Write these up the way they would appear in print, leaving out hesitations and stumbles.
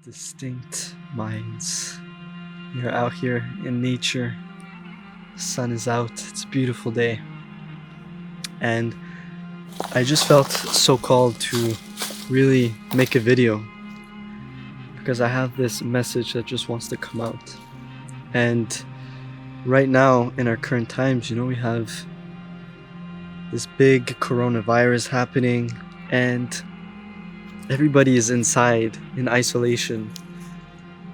distinct minds. You're out here in nature, the sun is out, it's a beautiful day. And I just felt so called to really make a video because I have this message that just wants to come out. And right now, in our current times, we have this big coronavirus happening and everybody is inside in isolation.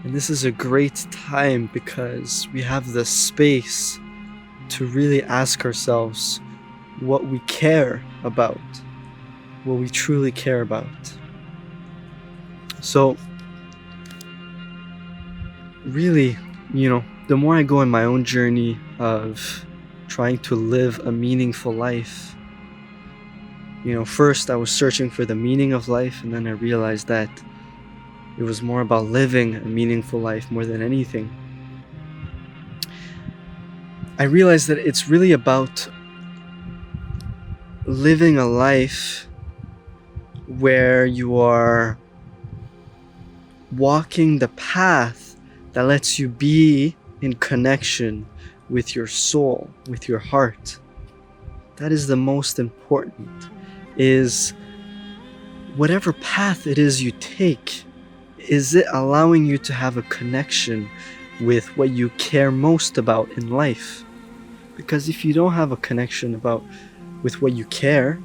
And this is a great time because we have the space to really ask ourselves what we care about, what we truly care about. So really, the more I go in my own journey of trying to live a meaningful life, first I was searching for the meaning of life, and then I realized that it was more about living a meaningful life more than anything. I realized that it's really about living a life where you are walking the path that lets you be in connection with your soul, with your heart. That is the most important, is whatever path it is you take, is it allowing you to have a connection with what you care most about in life? Because if you don't have a connection with what you care,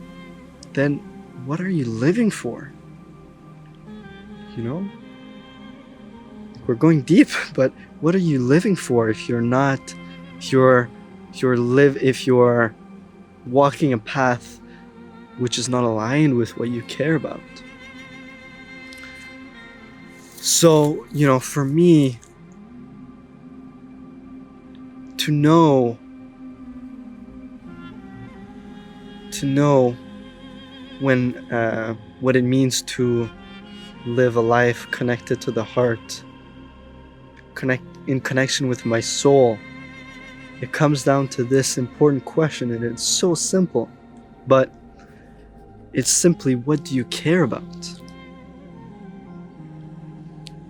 then what are you living for? We're going deep, but what are you living for if you're walking a path which is not aligned with what you care about? So, for me, to know when what it means to live a life connected to the heart, in connection with my soul, it comes down to this important question, and it's so simple, but it's simply, what do you care about?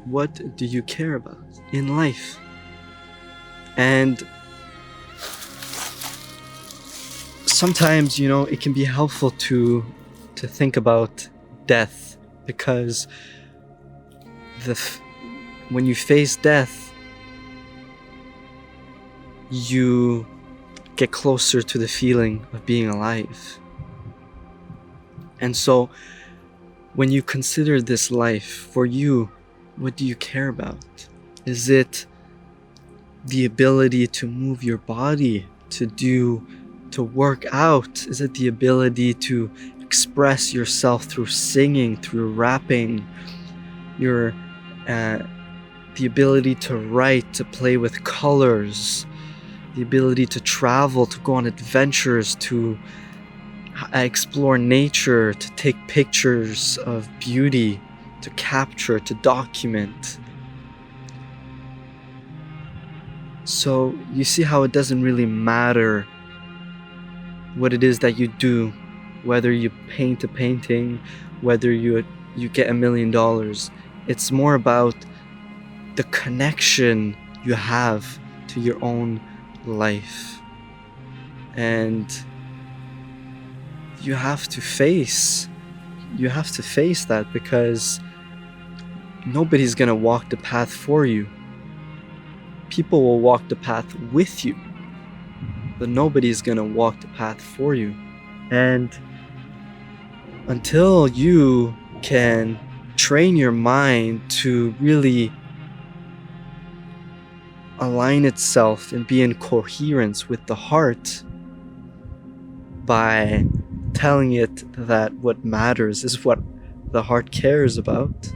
What do you care about in life? And sometimes, it can be helpful to think about death, because when you face death, you get closer to the feeling of being alive. And so when you consider this life for you, what do you care about? Is it the ability to move your body, to work out? Is it the ability to express yourself through singing, through rapping? The ability to write, to play with colors, the ability to travel, to go on adventures, to explore nature, to take pictures of beauty, to capture, to document. So you see how it doesn't really matter what it is that you do, whether you paint a painting, whether you get $1 million. It's more about the connection you have to your own life. And you have to face that, because nobody's gonna walk the path for you. People will walk the path with you, but nobody's gonna walk the path for you. And until you can train your mind to really align itself and be in coherence with the heart by telling it that what matters is what the heart cares about,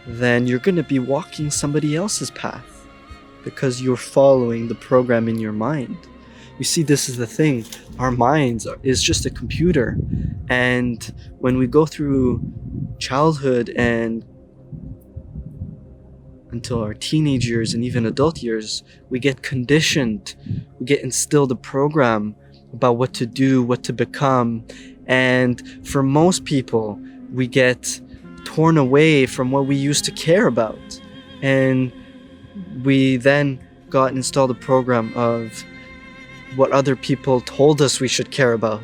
then you're going to be walking somebody else's path, because you're following the program in your mind. You see, this is the thing. Our minds is just a computer. And when we go through childhood and until our teenage years and even adult years, we get conditioned, we get instilled a program about what to do, what to become. And for most people, we get torn away from what we used to care about. And we then got installed a program of what other people told us we should care about.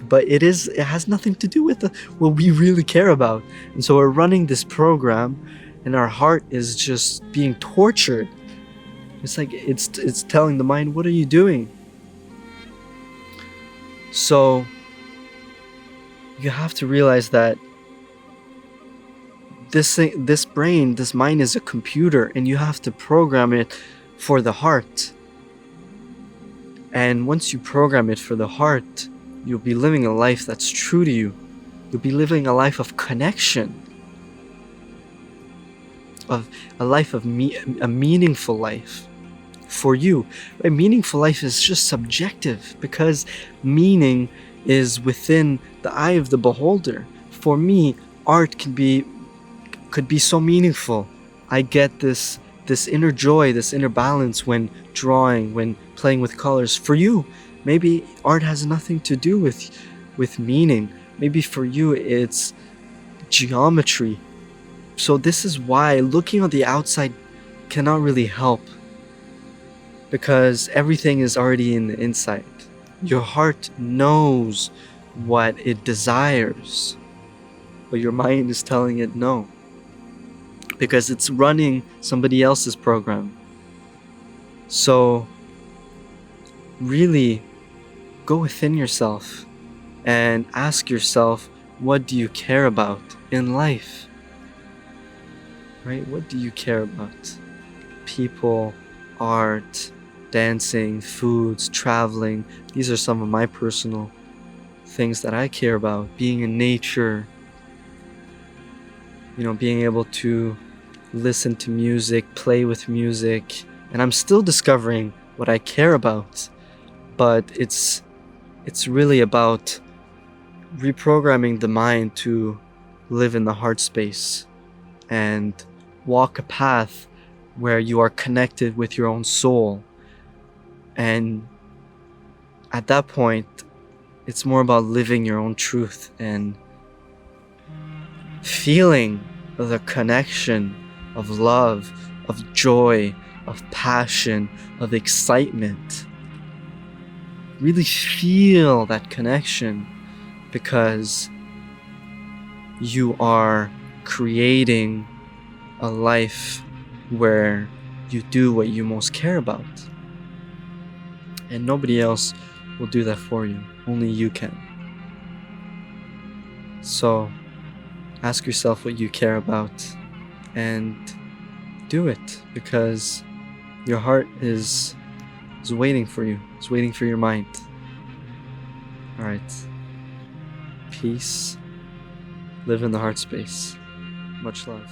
But it has nothing to do with what we really care about. And so we're running this program and our heart is just being tortured. It's like it's telling the mind, what are you doing? So you have to realize that this brain, this mind is a computer, and you have to program it for the heart. And once you program it for the heart, you'll be living a life that's true to you. You'll be living a life of connection, of a life of a meaningful life for you. A meaningful life is just subjective, because meaning is within the eye of the beholder. For me, art could be so meaningful. I get this inner joy, this inner balance when drawing, when playing with colors. For you, maybe art has nothing to do with meaning. Maybe for you it's geometry. So this is why looking on the outside cannot really help, because everything is already in the inside. Your heart knows what it desires, but your mind is telling it no, because it's running somebody else's program. So really go within yourself and ask yourself, what do you care about in life? Right? What do you care about? People, art, dancing, foods, traveling. These are some of my personal things that I care about. Being in nature, being able to listen to music, play with music. And I'm still discovering what I care about, but it's really about reprogramming the mind to live in the heart space and walk a path where you are connected with your own soul. And at that point, it's more about living your own truth and feeling the connection of love, of joy, of passion, of excitement. Really feel that connection, because you are creating a life where you do what you most care about. And nobody else will do that for you. Only you can. So ask yourself what you care about and do it, because your heart is waiting for you. It's waiting for your mind. Alright. Peace. Live in the heart space. Much love.